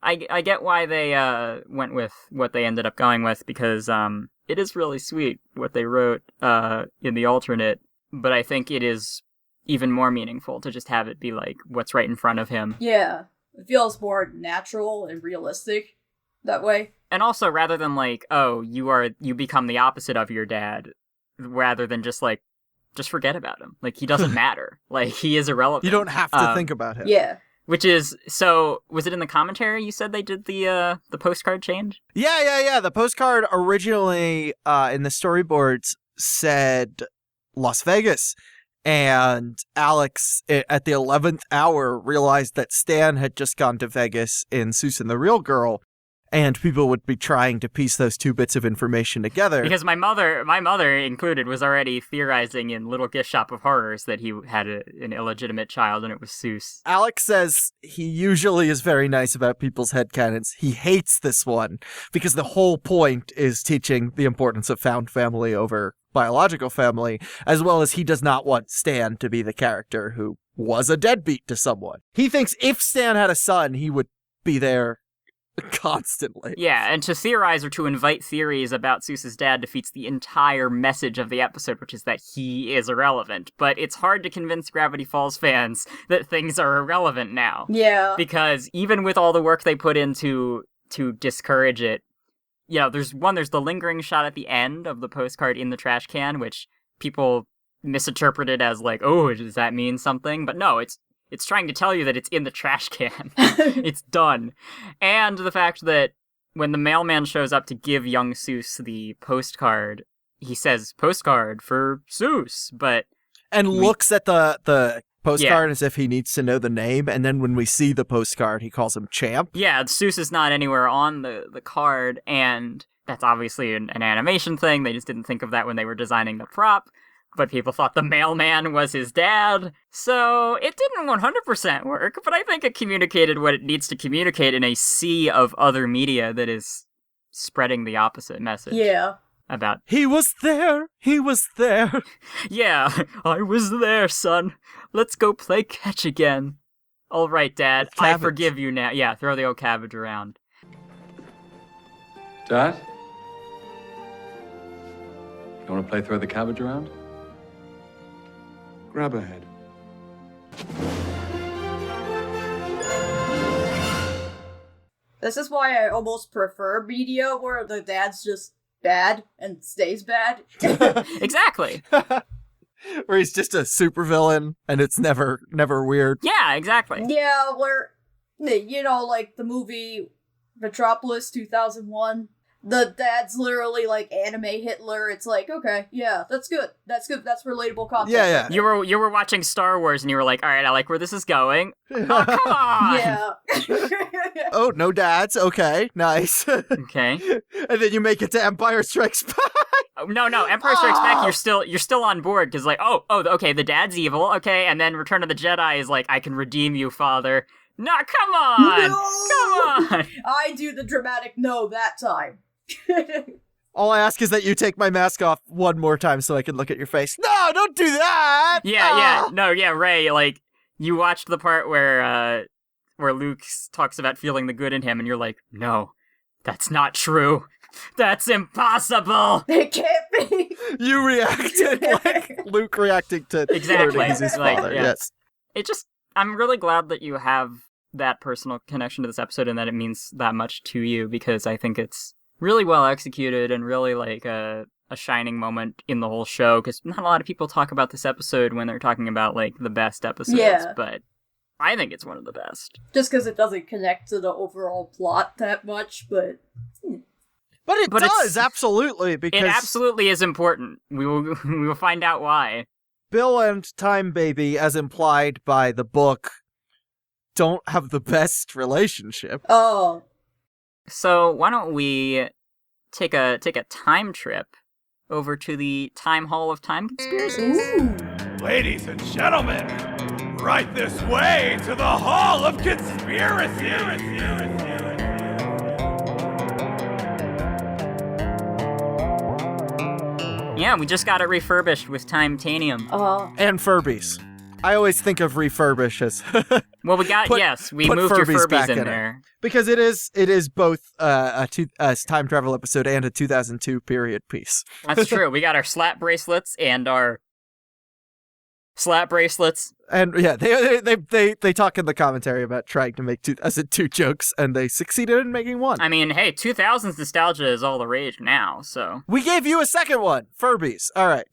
I get why they went with what they ended up going with, because it is really sweet what they wrote in the alternate, but I think it is even more meaningful to just have it be like what's right in front of him. Yeah, it feels more natural and realistic that way. And also, rather than like, oh, you become the opposite of your dad, rather than just like, just forget about him. Like, he doesn't matter. Like, he is irrelevant. You don't have to think about him. Yeah. Which is, so, was it in the commentary you said they did the postcard change? Yeah. The postcard originally in the storyboards said Las Vegas. And Alex, at the 11th hour, realized that Stan had just gone to Vegas in Seuss and the Real Girl. And people would be trying to piece those two bits of information together. Because my mother included, was already theorizing in Little Gift Shop of Horrors that he had an illegitimate child and it was Seuss. Alex says he usually is very nice about people's headcanons. He hates this one because the whole point is teaching the importance of found family over biological family, as well as he does not want Stan to be the character who was a deadbeat to someone. He thinks if Stan had a son, he would be there constantly. Yeah, and to theorize or to invite theories about Seuss's dad defeats the entire message of the episode, which is that he is irrelevant. But it's hard to convince Gravity Falls fans that things are irrelevant now. Yeah. Because even with all the work they put into to discourage it, you know, there's the lingering shot at the end of the postcard in the trash can, which people misinterpreted as like, oh, does that mean something? But no, it's trying to tell you that it's in the trash can. It's done. And the fact that when the mailman shows up to give young Seuss the postcard, he says, postcard for Seuss, and looks at the postcard as if he needs to know the name, and then when we see the postcard, he calls him Champ. Yeah, Seuss is not anywhere on the card, and that's obviously an animation thing. They just didn't think of that when they were designing the prop. But people thought the mailman was his dad, so it didn't 100% work, but I think it communicated what it needs to communicate in a sea of other media that is spreading the opposite message. Yeah. About, he was there! Yeah, I was there, son. Let's go play catch again. All right, Dad, I forgive you now. Yeah, throw the old cabbage around. Dad? You want to play throw the cabbage around? Grab a head. This is why I almost prefer media where the dad's just bad and stays bad. Exactly. Where he's just a supervillain and it's never weird. Yeah, exactly. Yeah, where, you know, like the movie Metropolis 2001. The dad's literally like anime Hitler. It's like, okay, yeah, that's good. That's relatable content. Yeah. You were watching Star Wars and you were like, all right, I like where this is going. Oh, come on. Yeah. Oh, no dads. Okay, nice. Okay. And then you make it to Empire Strikes Back. Oh, no, Empire Strikes Back. You're still on board because like, oh, okay, the dad's evil. Okay, and then Return of the Jedi is like, I can redeem you, father. No, come on. No! Come on. I do the dramatic no that time. All I ask is that you take my mask off one more time so I can look at your face. No, don't do that! Yeah, Ray, like, you watched the part where Luke talks about feeling the good in him, and you're like, no, that's not true. That's impossible! It can't be! You reacted like Luke reacting to exactly his father, yeah. Yes. I'm really glad that you have that personal connection to this episode and that it means that much to you, because I think it's really well executed and really like a shining moment in the whole show, because not a lot of people talk about this episode when they're talking about like the best episodes, but I think it's one of the best. Just because it doesn't connect to the overall plot that much, but it does, absolutely, because... It absolutely is important. We will find out why. Bill and Time Baby, as implied by the book, don't have the best relationship. Oh. So why don't we take a time trip over to the Time Hall of Time Conspiracies? Ooh. Ladies and gentlemen, right this way to the Hall of Conspiracy. Yeah, we just got it refurbished with Timetanium. And Furbies. I always think of refurbish as... Well, we got, we moved your Furbies in there. Because it is both a time travel episode and a 2002 period piece. That's true. We got our slap bracelets and our slap bracelets. And yeah, they talk in the commentary about trying to make two jokes, and they succeeded in making one. I mean, hey, 2000s nostalgia is all the rage now, so... We gave you a second one, Furbies. All right.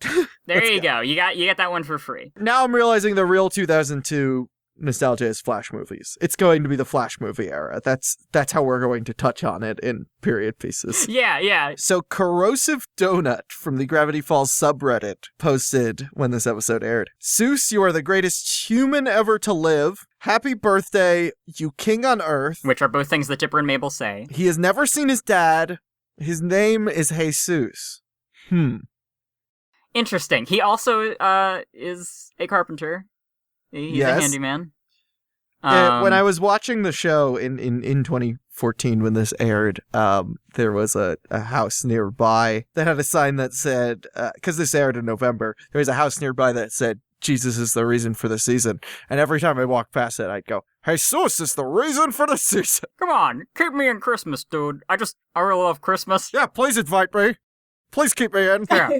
There you go. You got that one for free. Now I'm realizing the real 2002 nostalgia is Flash movies. It's going to be the Flash movie era. That's how we're going to touch on it in period pieces. Yeah. So Corrosive Donut from the Gravity Falls subreddit posted when this episode aired. Seuss, you are the greatest human ever to live. Happy birthday, you king on earth. Which are both things that Dipper and Mabel say. He has never seen his dad. His name is Jesus. Interesting. He also is a carpenter. He's a handyman. When I was watching the show in 2014 when this aired, there was a house nearby that had a sign that said, because this aired in November, there was a house nearby that said, Jesus is the reason for the season. And every time I walked past it, I'd go, Jesus is the reason for the season. Come on, keep me in Christmas, dude. I really love Christmas. Yeah, please invite me. Please keep me in. Yeah.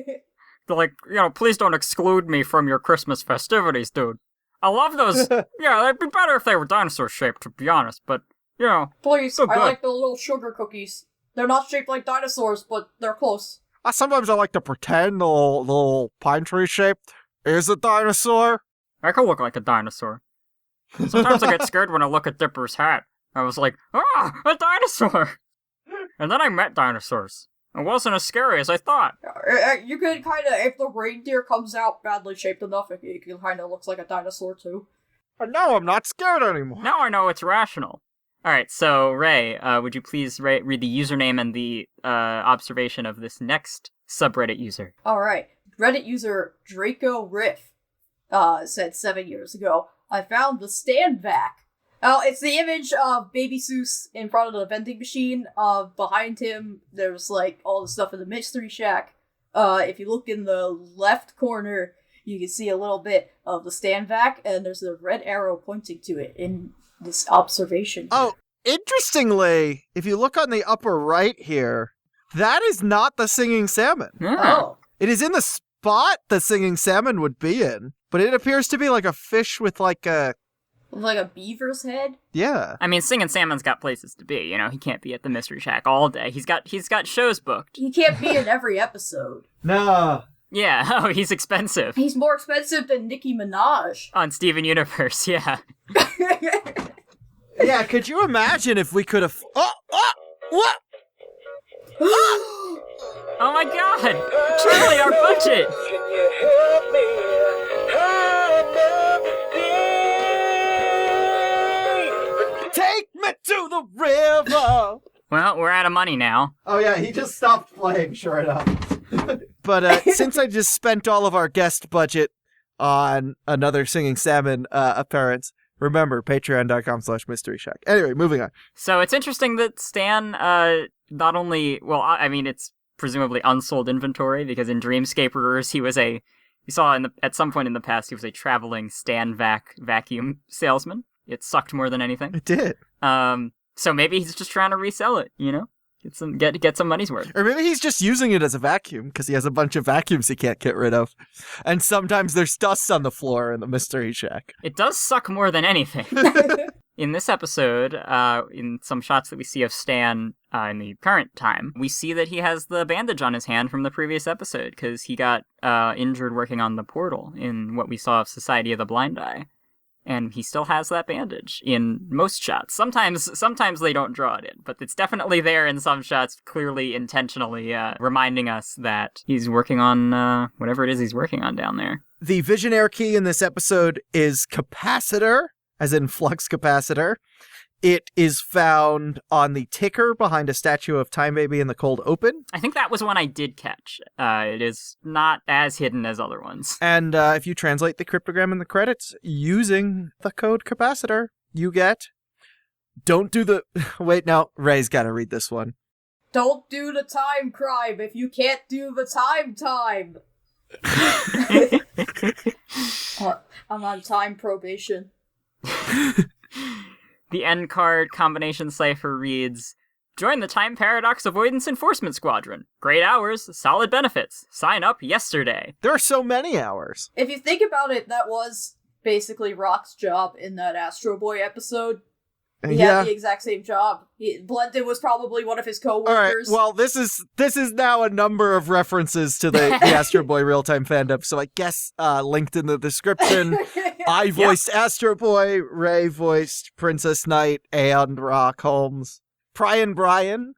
Like, please don't exclude me from your Christmas festivities, dude. I love those. Yeah, they'd be better if they were dinosaur-shaped, to be honest, but, Please, so I like the little sugar cookies. They're not shaped like dinosaurs, but they're close. Sometimes I like to pretend the little pine tree shape is a dinosaur. I could look like a dinosaur. Sometimes I get scared when I look at Dipper's hat. I was like, a dinosaur! And then I met dinosaurs. It wasn't as scary as I thought. You could kind of, if the reindeer comes out badly shaped enough, it kind of looks like a dinosaur too. And now I'm not scared anymore. Now I know it's rational. Alright, so Ray, would you please read the username and the observation of this next subreddit user? Alright, Reddit user Draco Riff said 7 years ago, I found the stand vac. Oh, it's the image of Baby Seuss in front of the vending machine. Behind him, there's like all the stuff in the Mystery Shack. If you look in the left corner, you can see a little bit of the stand vac, and there's a red arrow pointing to it in this observation. Oh, interestingly, if you look on the upper right here, that is not the singing salmon. Oh. It is in the spot the singing salmon would be in, but it appears to be like a fish with like a beaver's head? Yeah. I mean, Singing Salmon's got places to be, he can't be at the Mystery Shack all day. He's got shows booked. He can't be in every episode. No. Yeah, he's expensive. He's more expensive than Nicki Minaj. On Steven Universe, yeah. Yeah, could you imagine if we could have... What? Oh my god! Charley, our budget! Can you help me? Take me to the river! Well, we're out of money now. Oh yeah, he just stopped playing, sure enough. But since I just spent all of our guest budget on another Singing Salmon appearance, remember, patreon.com/Mystery Shack. Anyway, moving on. So it's interesting that Stan not only... Well, I mean, it's presumably unsold inventory, because in Dreamscaperers, we saw at some point in the past, he was a traveling Stan vacuum salesman. It sucked more than anything. It did. So maybe he's just trying to resell it, Get some money's worth. Or maybe he's just using it as a vacuum, because he has a bunch of vacuums he can't get rid of. And sometimes there's dust on the floor in the Mystery Shack. It does suck more than anything. In this episode, in some shots that we see of Stan in the current time, we see that he has the bandage on his hand from the previous episode because he got injured working on the portal in what we saw of Society of the Blind Eye. And he still has that bandage in most shots. Sometimes they don't draw it in, but it's definitely there in some shots, clearly intentionally reminding us that he's working on whatever it is he's working on down there. The Visionaire key in this episode is capacitor, as in flux capacitor. It is found on the ticker behind a statue of Time Baby in the cold open. I think that was one I did catch. It is not as hidden as other ones. And if you translate the cryptogram in the credits using the code capacitor, you get... Don't do the... Wait, no, Ray's got to read this one. Don't do the time crime if you can't do the time. I'm on time probation. The end card combination cipher reads, join the Time Paradox Avoidance Enforcement Squadron. Great hours, solid benefits. Sign up yesterday. There are so many hours. If you think about it, that was basically Rock's job in that Astro Boy episode. He had the exact same job. Blendin was probably one of his co-workers. All right, well, this is now a number of references to the Astro Boy real-time fandom, so I guess linked in the description. I voiced Astro Boy, Ray voiced Princess Knight and Rock Holmes. Brian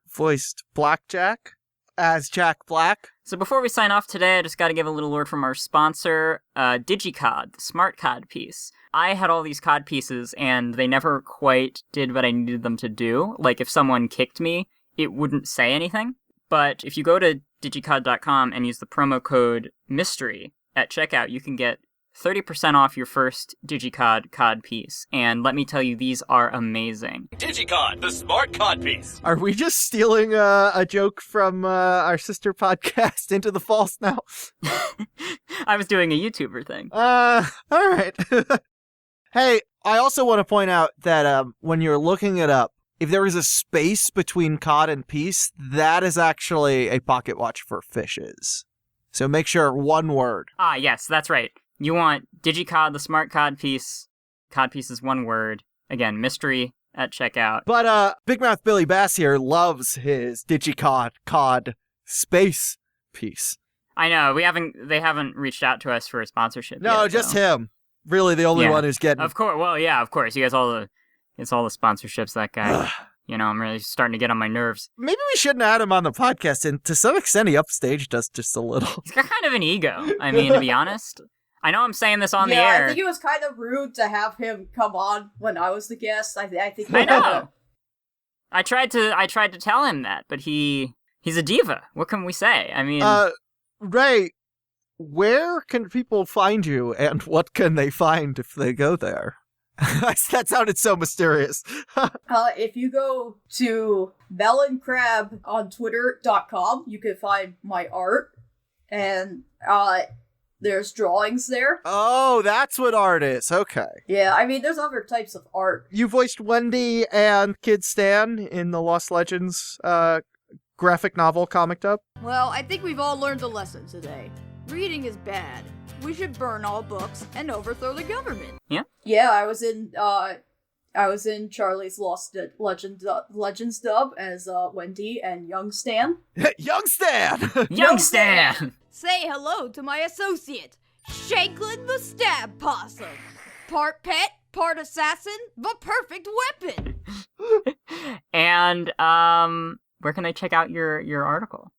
voiced Blackjack as Jack Black. So before we sign off today, I just got to give a little word from our sponsor, DigiCod, the smart cod piece. I had all these cod pieces, and they never quite did what I needed them to do. Like, if someone kicked me, it wouldn't say anything. But if you go to digicod.com and use the promo code MYSTERY at checkout, you can get 30% off your first DigiCod cod piece. And let me tell you, these are amazing. DigiCod, the smart codpiece. Are we just stealing a joke from our sister podcast, Into the False, now? I was doing a YouTuber thing. All right. Hey, I also want to point out that when you're looking it up, if there is a space between cod and piece, that is actually a pocket watch for fishes. So make sure one word. Ah, yes, that's right. You want DigiCod, the smart cod piece. Cod piece is one word. Again, mystery at checkout. But Big Mouth Billy Bass here loves his DigiCod cod space piece. I know, they haven't reached out to us for a sponsorship No, yet, just so. him. Really the only one who's getting... Of course, well, yeah, of course. He has all the sponsorships, that guy. I'm really starting to get on my nerves. Maybe we shouldn't add him on the podcast, and to some extent he upstaged us just a little. He's got kind of an ego, I mean, to be honest. I know I'm saying this on the air. Yeah, I think it was kind of rude to have him come on when I was the guest. I think I know. I tried to tell him that, but he's a diva. What can we say? I mean... Ray, where can people find you, and what can they find if they go there? That sounded so mysterious. If you go to melloncrab on twitter.com, you can find my art, and there's drawings there. Oh, that's what art is. Okay. Yeah, I mean, there's other types of art. You voiced Wendy and Kid Stan in the Lost Legends graphic novel comic dub. Well, I think we've all learned a lesson today. Reading is bad. We should burn all books and overthrow the government. Yeah? Yeah, I was in Charlie's Lost Legends dub as Wendy and Young Stan. Young Stan! Young Stan! Say hello to my associate, Shanklin the Stab Possum. Part pet, part assassin, the perfect weapon. And, where can I check out your article?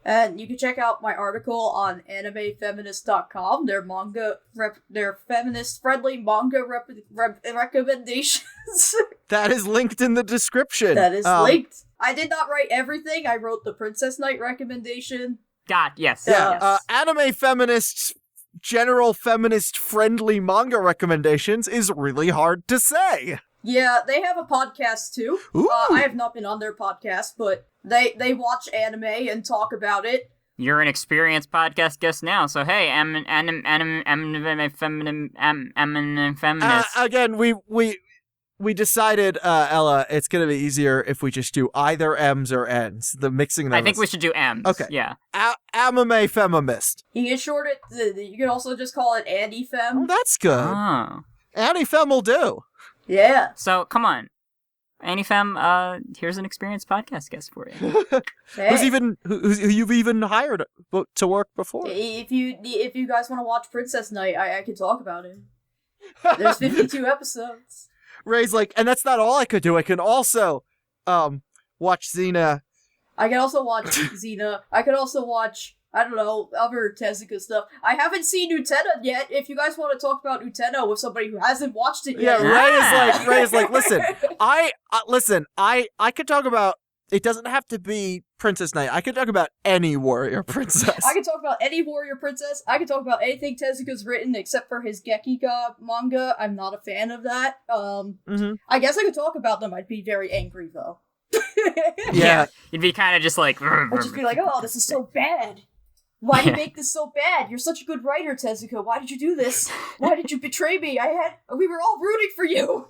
And you can check out my article on animefeminist.com. Their feminist-friendly manga recommendations. That is linked in the description. That is linked. I did not write everything. I wrote the Princess Knight recommendation. Yes. Yeah, yes. Anime Feminist's general feminist-friendly manga recommendations is really hard to say. Yeah, they have a podcast too. I have not been on their podcast, but they watch anime and talk about it. You're an experienced podcast guest now, so hey, feminist. Again, we decided, Ella, it's gonna be easier if we just do either M's or N's. The mixing them. I think we should do M's. Okay. Yeah. Anime Feminist. You can short it. You can also just call it Annie Fem. Oh, that's good. Oh. Annie Fem will do. Yeah. So, come on. Annie Femme, here's an experienced podcast guest for you. Hey. Who you've even hired to work before. If you guys want to watch Princess Night, I can talk about it. There's 52 episodes. Ray's like, and that's not all I could do. I can also watch Xena. I can also watch Xena. I could also watch, I don't know, other Tezuka stuff. I haven't seen Utena yet. If you guys want to talk about Utena with somebody who hasn't watched it yet. Yeah, Ray is like, listen, I could talk about, it doesn't have to be Princess Night. I could talk about any warrior princess. I can talk about any warrior princess. I can talk about anything Tezuka's written except for his Gekika manga. I'm not a fan of that. I guess I could talk about them. I'd be very angry though. Yeah. You'd be kind of just like... I'd just be like, oh, this is so bad. Why did you make this so bad? You're such a good writer, Tezuka. Why did you do this? Why did you betray me? We were all rooting for you.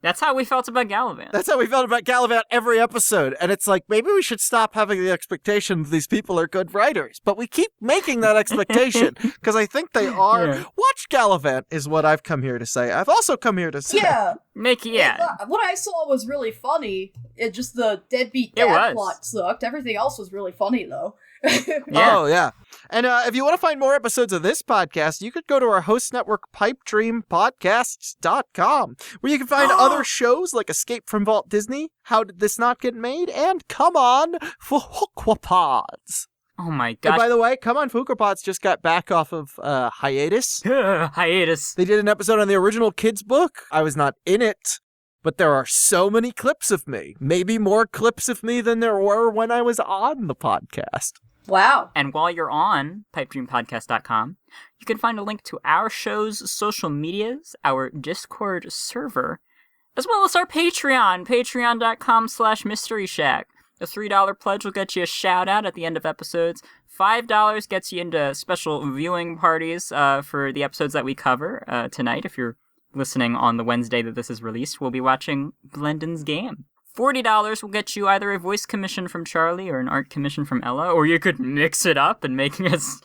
That's how we felt about Gallivant. That's how we felt about Gallivant every episode. And it's like, maybe we should stop having the expectation that these people are good writers. But we keep making that expectation because I think they are. Yeah. Watch Gallivant is what I've come here to say. I've also come here to say. Yeah. What I saw was really funny. It just the deadbeat dad plot sucked. Everything else was really funny, though. Oh, yeah. And if you want to find more episodes of this podcast, you could go to our host network, pipedreampodcasts.com, where you can find other shows like Escape from Walt Disney, How Did This Not Get Made, and Come On Fuquapods. Oh my gosh. And by the way, Come On Fuquapods just got back off of hiatus. Hiatus. They did an episode on the original kids book. I was not in it. But there are so many clips of me. Maybe more clips of me than there were when I was on the podcast. Wow. And while you're on pipedreampodcast.com, you can find a link to our show's social medias, our Discord server, as well as our Patreon, patreon.com/Mystery Shack. A $3 pledge will get you a shout out at the end of episodes. $5 gets you into special viewing parties for the episodes that we cover tonight. If you're listening on the Wednesday that this is released, we'll be watching Blendin's Game. $40 will get you either a voice commission from Charley or an art commission from Ella, or you could mix it up and make us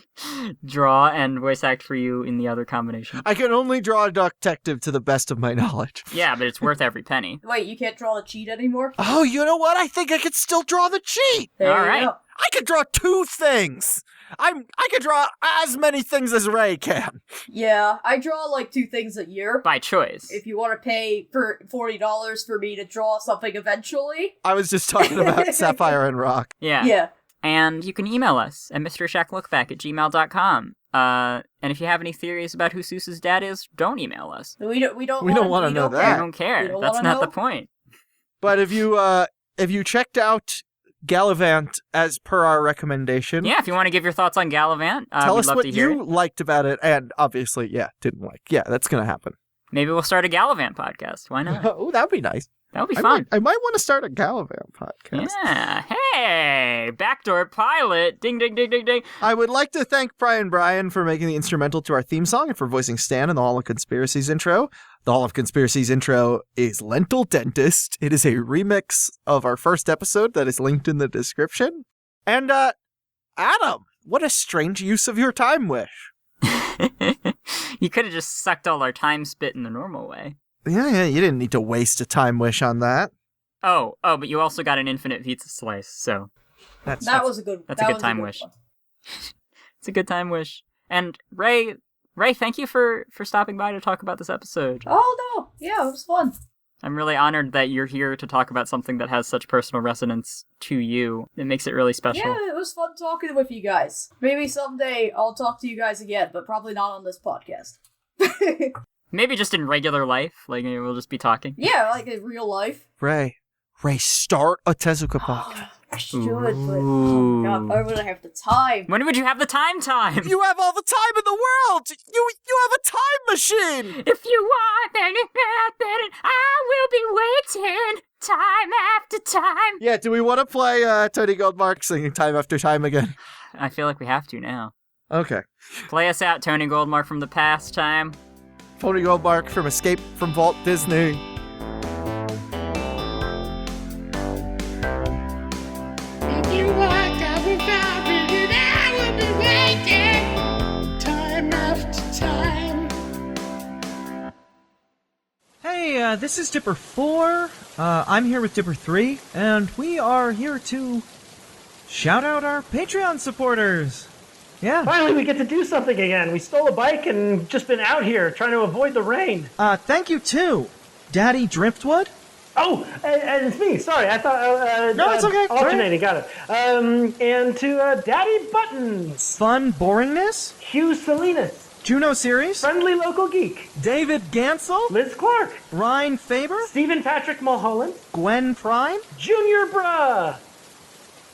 draw and voice act for you in the other combination. I can only draw a detective to the best of my knowledge. Yeah, but it's worth every penny. Wait, you can't draw the cheat anymore? Oh, you know what? I think I could still draw the cheat. There All right. Go. I could draw two things. I could draw as many things as Ray can. Yeah, I draw like 2 things a year. By choice. If you want to pay for $40 for me to draw something eventually. I was just talking about Sapphire and Rock. Yeah. Yeah. And you can email us at mysteryshacklookback@gmail.com. And if you have any theories about who Seuss's dad is, don't email us. We don't want to know that. We don't care. That's not the point. But if you checked out Gallivant as per our recommendation. Yeah, if you want to give your thoughts on Gallivant, tell us what you liked about it, and obviously, didn't like. Yeah, that's going to happen. Maybe we'll start a Gallivant podcast. Why not? Oh, that would be nice. That would be fun. I might want to start a Gallivant podcast. Yeah. Hey, backdoor pilot. Ding, ding, ding, ding, ding. I would like to thank Brian for making the instrumental to our theme song and for voicing Stan in the Hall of Conspiracies intro. The Hall of Conspiracies intro is Lentil Dentist. It is a remix of our first episode that is linked in the description. And, Adam, what a strange use of your time wish. You could have just sucked all our time spit in the normal way. Yeah, you didn't need to waste a time wish on that. Oh, but you also got an infinite pizza slice, so... That's a good time wish. It's a good time wish. And Ray, thank you for stopping by to talk about this episode. Oh, no. Yeah, it was fun. I'm really honored that you're here to talk about something that has such personal resonance to you. It makes it really special. Yeah, it was fun talking with you guys. Maybe someday I'll talk to you guys again, but probably not on this podcast. Maybe just in regular life, like we'll just be talking. Yeah, like in real life. Ray, start a Tezuka podcast. I should, but oh my god, why would I have the time? When would you have the time? You have all the time in the world! You have a time machine! If you want anything, I will be waiting time after time. Yeah, do we want to play Tony Goldmark singing Time After Time again? I feel like we have to now. Okay. Play us out, Tony Goldmark from the past time. Tony Goldmark from Escape from Walt Disney. If you want, I will find it, and I will be waiting time after time. Hey, this is Dipper 4. I'm here with Dipper 3, and we are here to shout out our Patreon supporters. Yeah. Finally, we get to do something again. We stole a bike and just been out here trying to avoid the rain. Thank you, too. Daddy Driftwood? Oh, and it's me. Sorry, I thought... no, it's okay. Alternating, got it. And to Daddy Buttons. Fun Boringness? Hugh Salinas. Juno Series? Friendly Local Geek. David Gansel? Liz Clark. Ryan Faber? Stephen Patrick Mulholland. Gwen Prime? Junior Bruh.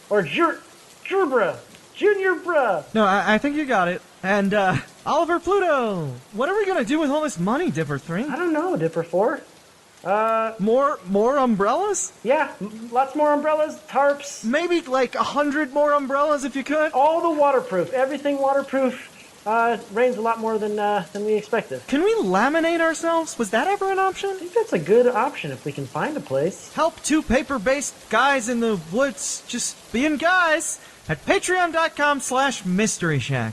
Or Jurbra. Junior Bruh. No, I think you got it. And, Oliver Pluto. What are we gonna do with all this money, Dipper 3? I don't know, Dipper 4. More umbrellas? Yeah, lots more umbrellas, tarps. Maybe like 100 more umbrellas if you could? All the waterproof, everything waterproof. Rains a lot more than we expected. Can we laminate ourselves? Was that ever an option? I think that's a good option if we can find a place. Help two paper-based guys in the woods just being guys at patreon.com/mysteryshack.